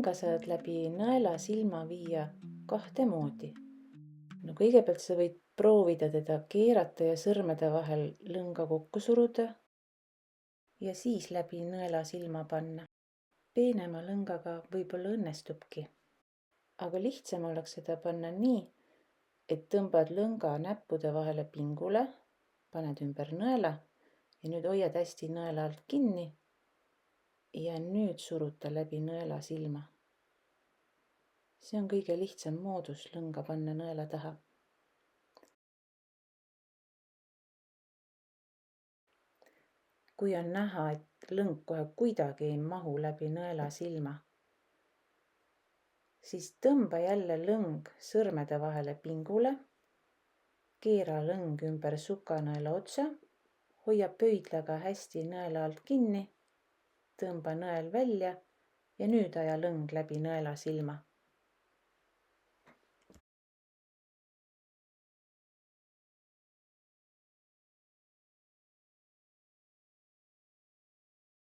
lõnga saad läbi nõela silma viia kahte moodi. No kõigepealt sa võid proovida teda keerata ja sõrmede vahel lõnga kokku suruda ja siis läbi nõela silma panna. Peenema lõngaga võib-olla õnnestubki, aga lihtsam oleks seda panna nii, et tõmbad lõnga näppude vahele pingule, paned ümber nõela ja nüüd hoiad hästi nõela alt kinni ja nüüd suruta läbi nõela silma. See on kõige lihtsam moodus lõnga panna nõela taha. Kui on näha, et lõng kohe kuidagi ei mahu läbi nõela silma, siis tõmba jälle lõng sõrmede vahele pingule, keera lõng ümber sukanõela otsa, hoia pöidlaga hästi nõela alt kinni, tõmba nõel välja ja nüüd aja lõng läbi nõela silma.